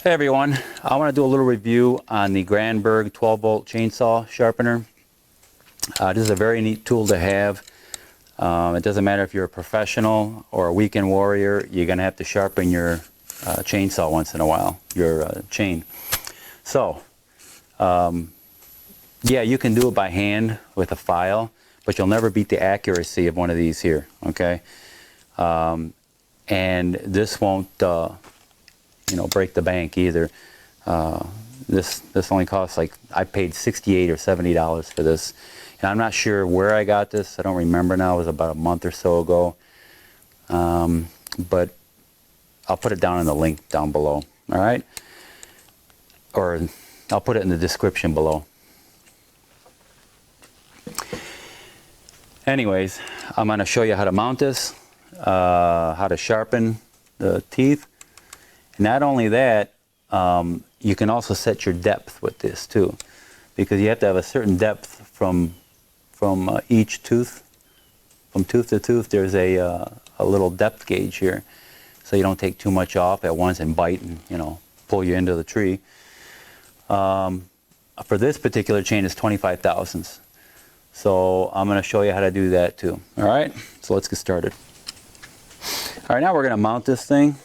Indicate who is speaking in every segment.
Speaker 1: Hey everyone, I want to do a little review on the Granberg 12-volt chainsaw sharpener. This is a very neat tool to have. It doesn't matter if you're a professional or a weekend warrior, you're going to have to sharpen your chainsaw once in a while, your chain. So, yeah, you can do it by hand with a file, but you'll never beat the accuracy of one of these here, okay? And this won't break the bank either. This only costs, like, I paid $68 or $70 for this. And I'm not sure where I got this. I don't remember now. It was about a month or so ago. But I'll put it down in the link down below. All right? Or I'll put it in the description below. Anyways, I'm going to show you how to mount this, how to sharpen the teeth. Not only that, you can also set your depth with this too, because you have to have a certain depth from each tooth. From tooth to tooth, there's a little depth gauge here, so you don't take too much off at once and bite and pull you into the tree. For this particular chain, it's 25 thousandths. So I'm going to show you how to do that too. All right, so let's get started. All right, now we're going to mount this thing.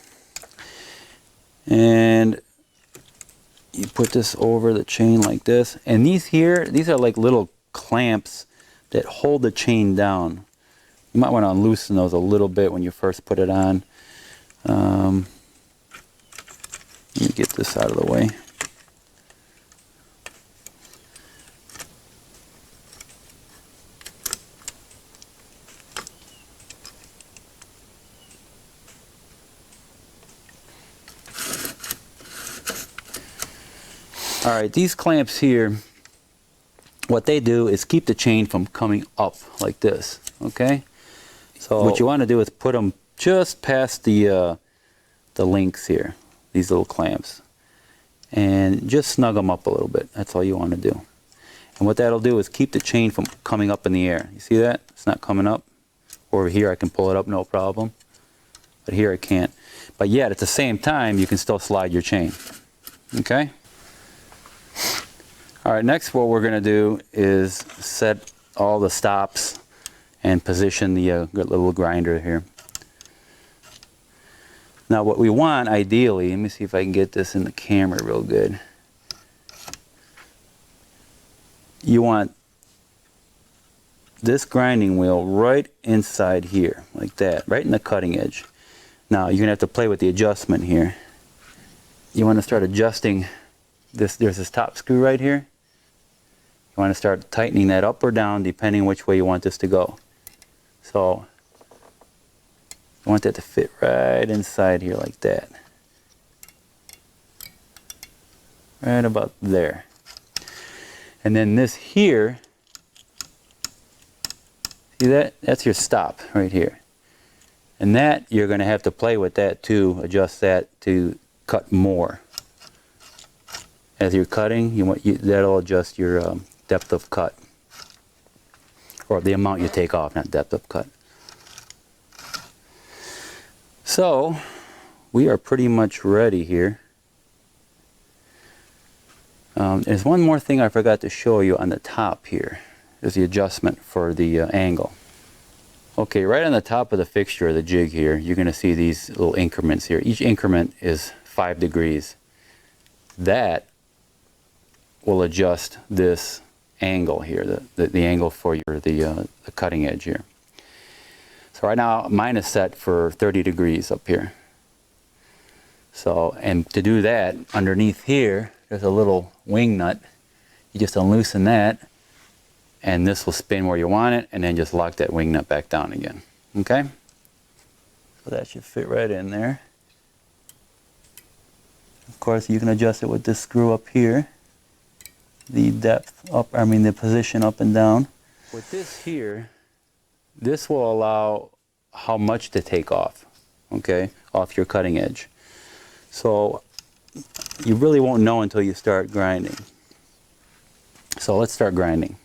Speaker 1: And you put this over the chain like this, and these are like little clamps that hold the chain down. You might want to loosen those a little bit when you first put it on. Let me get this out of the way. All right, these clamps here, what they do is keep the chain from coming up like this, okay? So what you want to do is put them just past the links here, these little clamps, and just snug them up a little bit. That's all you want to do. And what that'll do is keep the chain from coming up in the air. You see that? It's not coming up. Over here I can pull it up, no problem. But here I can't. But yet at the same time, you can still slide your chain, okay? All right, next what we're going to do is set all the stops and position the little grinder here. Now what we want ideally, let me see if I can get this in the camera real good. You want this grinding wheel right inside here, like that, right in the cutting edge. Now you're going to have to play with the adjustment here. You want to start adjusting this. There's this top screw right here. You want to start tightening that up or down depending which way you want this to go. So you want that to fit right inside here like that. Right about there. And then this here, see that? That's your stop right here. And that, you're going to have to play with that too, adjust that to cut more. As you're cutting, that'll adjust your depth of cut, or the amount you take off, not depth of cut. So we are pretty much ready here. There's one more thing I forgot to show you on the top here. Is the adjustment for the angle. Okay, right on the top of the fixture, the jig here, you're going to see these little increments here. Each increment is 5 degrees. That will adjust this angle here, the angle for the cutting edge here. So right now mine is set for 30 degrees up here. So, and to do that, underneath here there's a little wing nut. You just unloosen that and this will spin where you want it, and then just lock that wing nut back down again. Okay? So that should fit right in there. Of course you can adjust it with this screw up here. The depth up, the position up and down. With this here, this will allow how much to take off, okay, off your cutting edge. So you really won't know until you start grinding. So let's start grinding.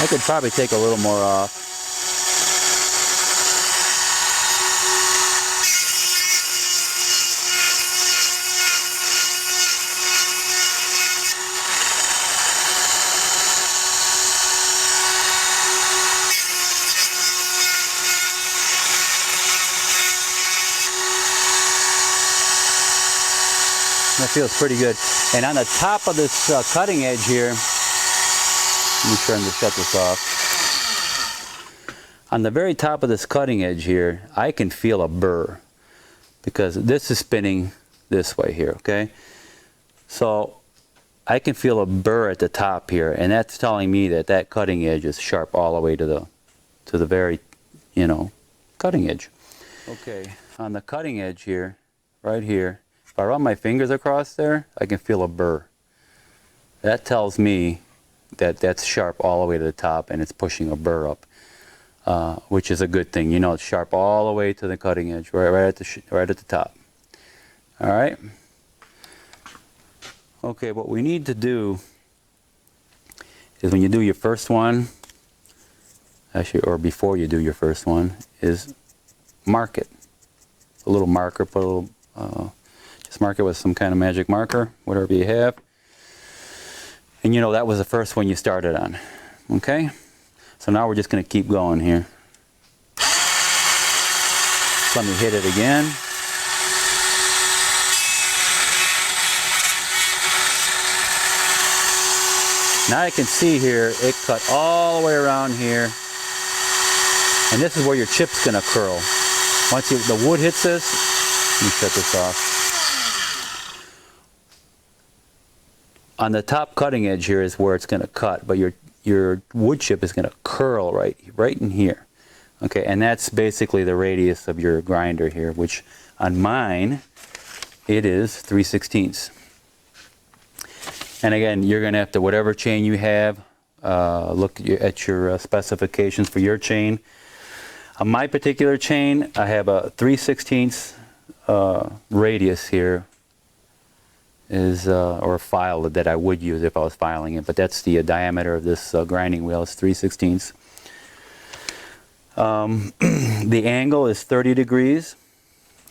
Speaker 1: I could probably take a little more off. That feels pretty good. And on the top of this cutting edge here, let me try to shut this off. On the very top of this cutting edge here, I can feel a burr because this is spinning this way here, okay? So I can feel a burr at the top here, and that's telling me that that cutting edge is sharp all the way to the very, you know, cutting edge. Okay, on the cutting edge here, right here, if I run my fingers across there, I can feel a burr. That tells me that that's sharp all the way to the top and it's pushing a burr up, which is a good thing. You know, it's sharp all the way to the cutting edge, right at the top. All right. Okay, what we need to do is when you do your first one, actually, or before you do your first one, is mark it. A little marker, put a little. Just mark it with some kind of magic marker, whatever you have. And you know that was the first one you started on. Okay? So now we're just going to keep going here. Let me hit it again. Now I can see here, it cut all the way around here. And this is where your chip's going to curl. Once the wood hits this, let me shut this off. On the top cutting edge here is where it's going to cut, but your wood chip is going to curl right in here. Okay, and that's basically the radius of your grinder here, which on mine it is 3/16. And again, you're going to have to, whatever chain you have, look at your specifications for your chain. On my particular chain, I have a 3/16 radius here. Or a file that I would use if I was filing it, but that's the diameter of this grinding wheel. It's 3/16. The angle is 30 degrees,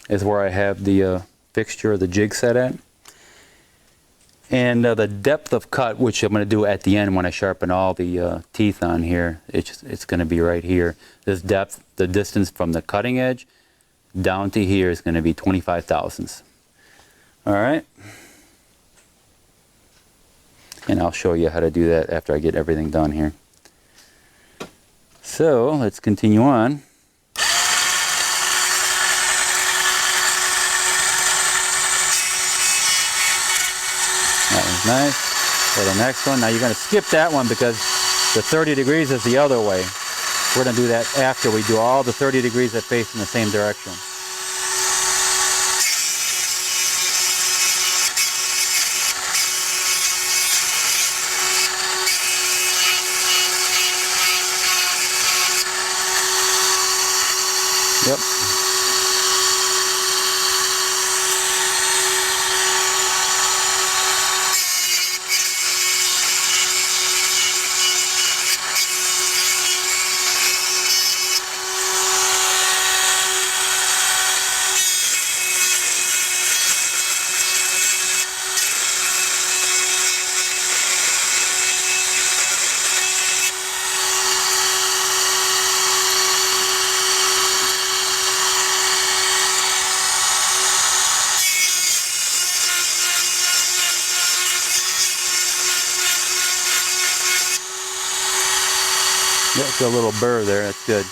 Speaker 1: is where I have the fixture or the jig set at. And the depth of cut, which I'm going to do at the end when I sharpen all the teeth on here, it's going to be right here. This depth, the distance from the cutting edge down to here is going to be 25 thousandths. All right. And I'll show you how to do that after I get everything done here. So let's continue on. That one's nice. Go to the next one. Now you're going to skip that one because the 30 degrees is the other way. We're going to do that after we do all the 30 degrees that face in the same direction. Yep. That's a little burr there, that's good.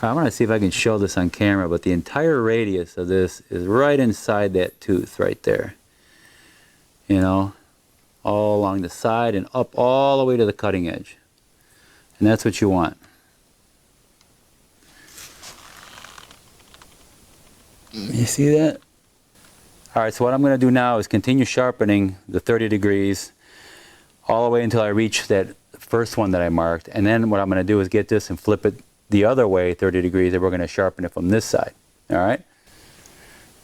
Speaker 1: I'm going to see if I can show this on camera, but the entire radius of this is right inside that tooth right there. You know, all along the side and up all the way to the cutting edge. And that's what you want. You see that? Alright, so what I'm going to do now is continue sharpening the 30 degrees all the way until I reach that first one that I marked. And then what I'm going to do is get this and flip it the other way 30 degrees, and we're going to sharpen it from this side. Alright?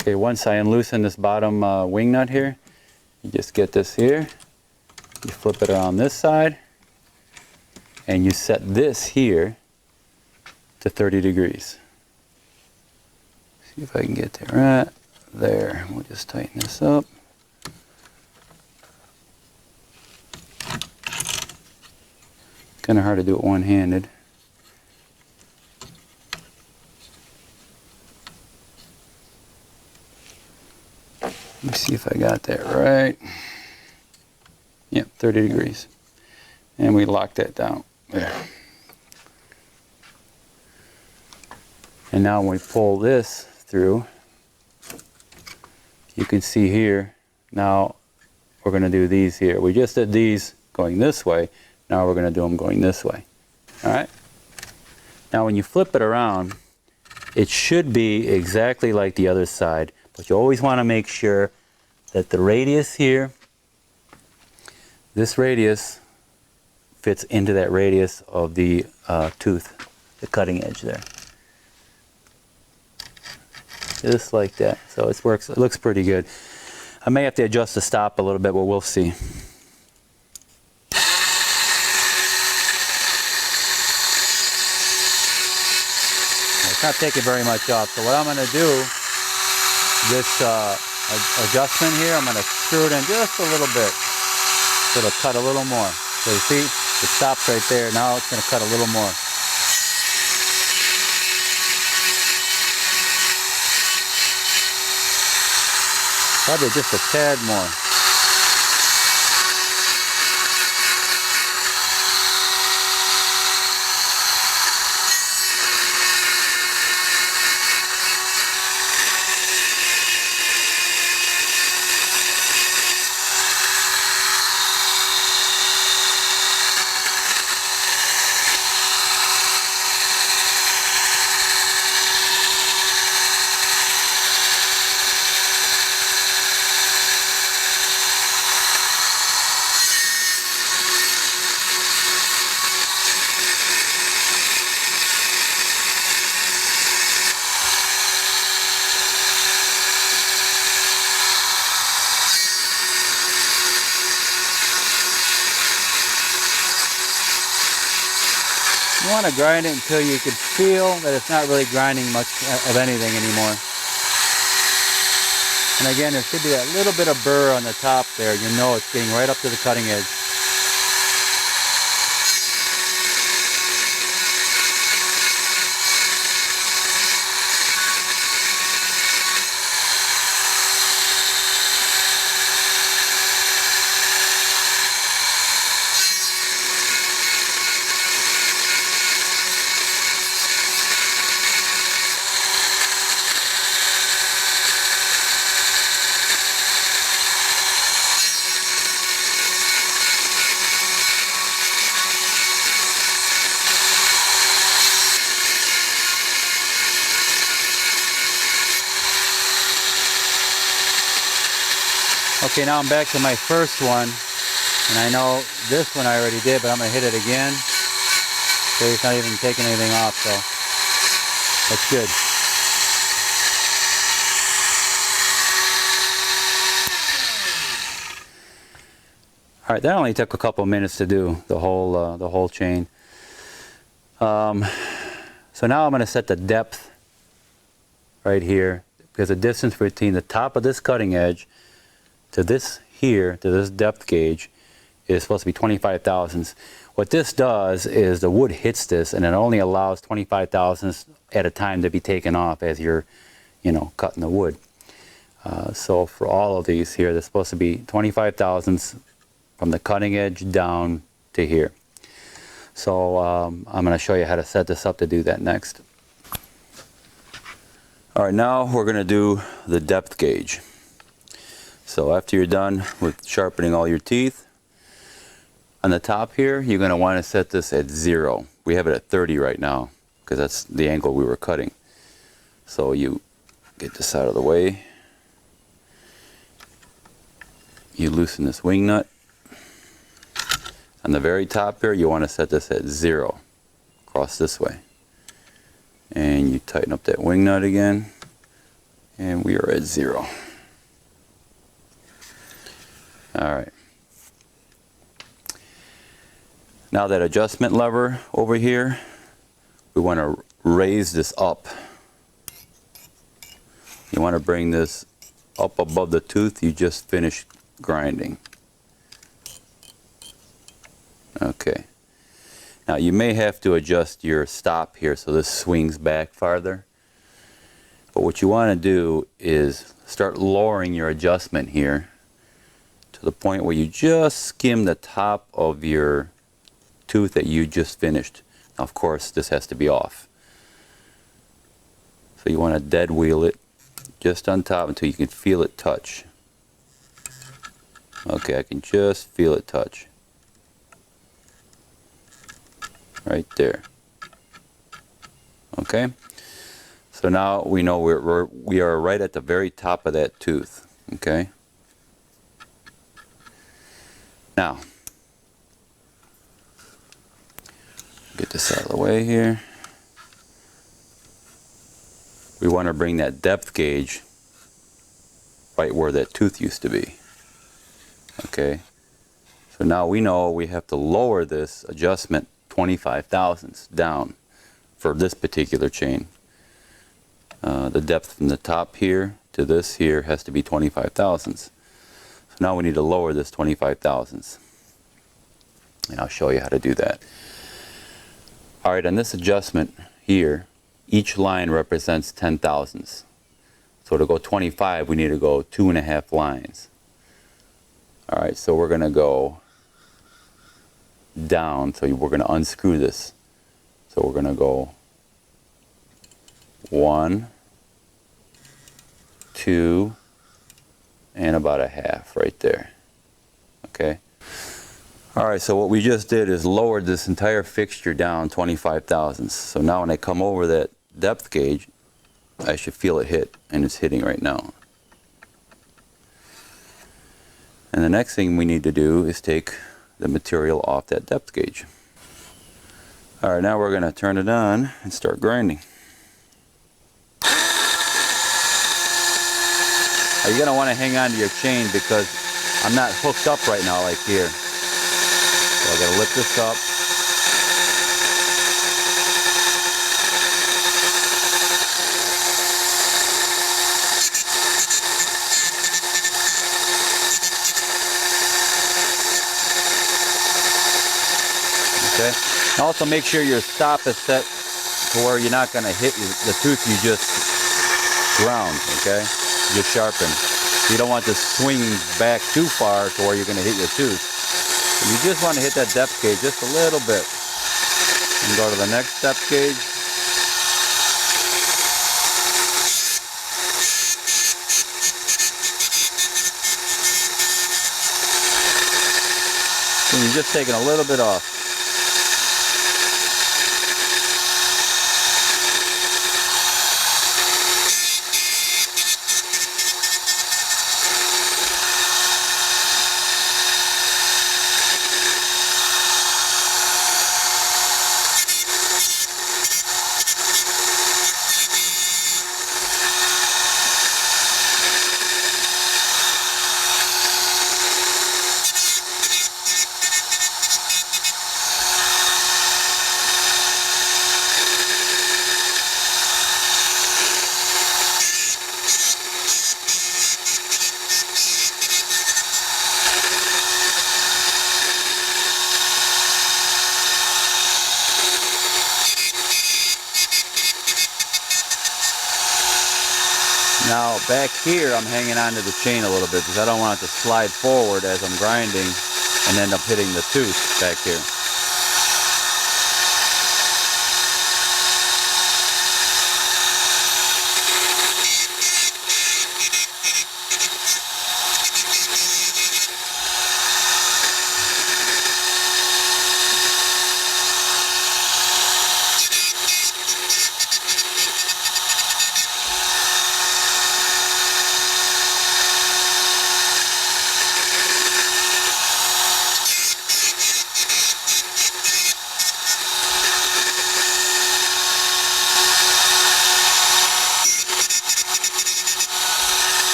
Speaker 1: Okay, once I unloosen this bottom wing nut here, you just get this here, you flip it around this side, and you set this here to 30 degrees. See if I can get there. Right there. We'll just tighten this up. Kind of hard to do it one-handed. Let me see if I got that right. Yep, 30 degrees. And we lock that down. There. And now when we pull this through, you can see here, now we're going to do these here. We just did these going this way. Now we're going to do them going this way. Alright? Now when you flip it around, it should be exactly like the other side. But you always want to make sure that the radius here, this radius, fits into that radius of the tooth, the cutting edge there. Just like that. So it works. It looks pretty good. I may have to adjust the stop a little bit, but we'll see. It's not taking very much off. So what I'm going to do, this adjustment here, I'm going to screw it in just a little bit. So it'll cut a little more. So you see, it stops right there. Now it's going to cut a little more. Probably just a tad more. You want to grind it until you can feel that it's not really grinding much of anything anymore. And again, there should be that little bit of burr on the top there. You know it's getting right up to the cutting edge. Okay, now I'm back to my first one, and I know this one I already did, but I'm going to hit it again. So it's not even taking anything off, so that's good. All right, that only took a couple minutes to do the whole chain. So now I'm going to set the depth right here, because the distance between the top of this cutting edge to this here, to this depth gauge, is supposed to be 25 thousandths. What this does is the wood hits this, and it only allows 25 thousandths at a time to be taken off as you're, cutting the wood. So for all of these here, they're supposed to be 25 thousandths from the cutting edge down to here. So I'm going to show you how to set this up to do that next. All right, now we're going to do the depth gauge. So after you're done with sharpening all your teeth, on the top here, you're going to want to set this at 0. We have it at 30 right now because that's the angle we were cutting. So you get this out of the way. You loosen this wing nut. On the very top here, you want to set this at 0. Across this way. And you tighten up that wing nut again. And we are at 0. Alright. Now that adjustment lever over here, we want to raise this up. You want to bring this up above the tooth you just finished grinding. Okay. Now you may have to adjust your stop here so this swings back farther. But what you want to do is start lowering your adjustment here to the point where you just skim the top of your tooth that you just finished. Now, of course, this has to be off. So you want to dead wheel it just on top until you can feel it touch. Okay, I can just feel it touch. Right there. Okay? So now we know we are right at the very top of that tooth. Okay? Now, get this out of the way here. We want to bring that depth gauge right where that tooth used to be. Okay? So now we know we have to lower this adjustment 25 thousandths down for this particular chain. The depth from the top here to this here has to be 25 thousandths. So now we need to lower this 25 thousandths. And I'll show you how to do that. Alright, on this adjustment here, each line represents 10 thousandths. So to go 25, we need to go 2.5 lines. Alright, so we're going to go down, so we're going to unscrew this. So we're going to go 1, 2, and about a half right there. Okay? Alright, so what we just did is lowered this entire fixture down 25 thousandths. So now when I come over that depth gauge, I should feel it hit, and it's hitting right now. And the next thing we need to do is take the material off that depth gauge. Alright, now we're going to turn it on and start grinding. Now you're going to want to hang on to your chain because I'm not hooked up right now like here. So I got to lift this up. Okay. And also make sure your stop is set to where you're not going to hit the tooth you just ground. Okay. You just sharpen. You don't want to swing back too far to where you're going to hit your tooth. You just want to hit that depth gauge just a little bit. And go to the next depth gauge. And you're just taking a little bit off. Now back here I'm hanging onto the chain a little bit because I don't want it to slide forward as I'm grinding and end up hitting the tooth back here.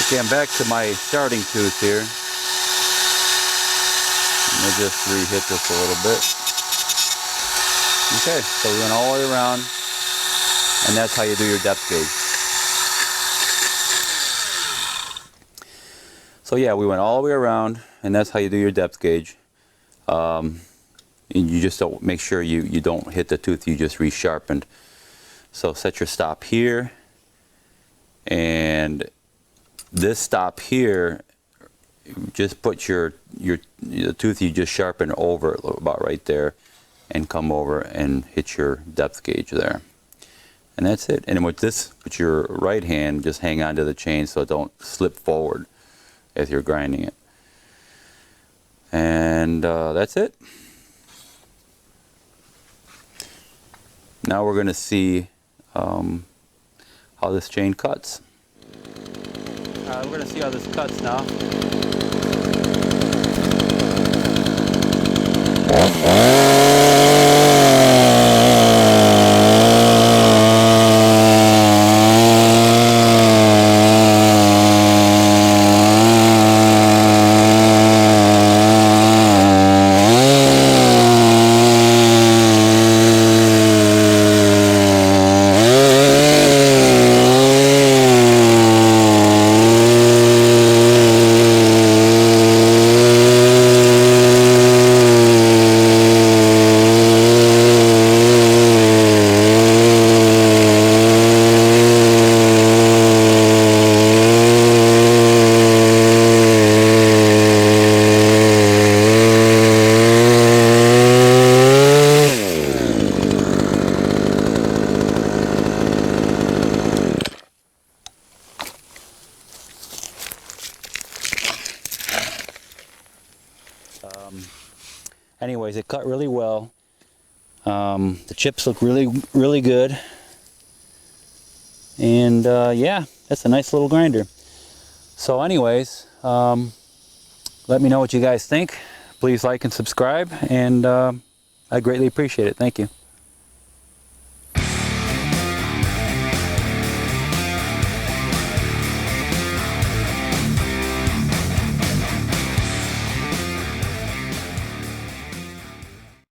Speaker 1: Okay, I'm back to my starting tooth here. Let me just re-hit this a little bit. Okay, so we went all the way around, and that's how you do your depth gauge. So yeah, we went all the way around, and that's how you do your depth gauge. And you just don't make sure you don't hit the tooth you just resharpened. So set your stop here, and this stop here, just put the tooth you just sharpened over about right there, and come over and hit your depth gauge there. And that's it. And with your right hand, just hang on to the chain so it don't slip forward as you're grinding it. And that's it. Now we're going to see how this chain cuts. We're going to see how this cuts now. Anyways, it cut really well. The chips look really good. And yeah, that's a nice little grinder. So anyways, let me know what you guys think. Please like and subscribe, and I greatly appreciate it. Thank you.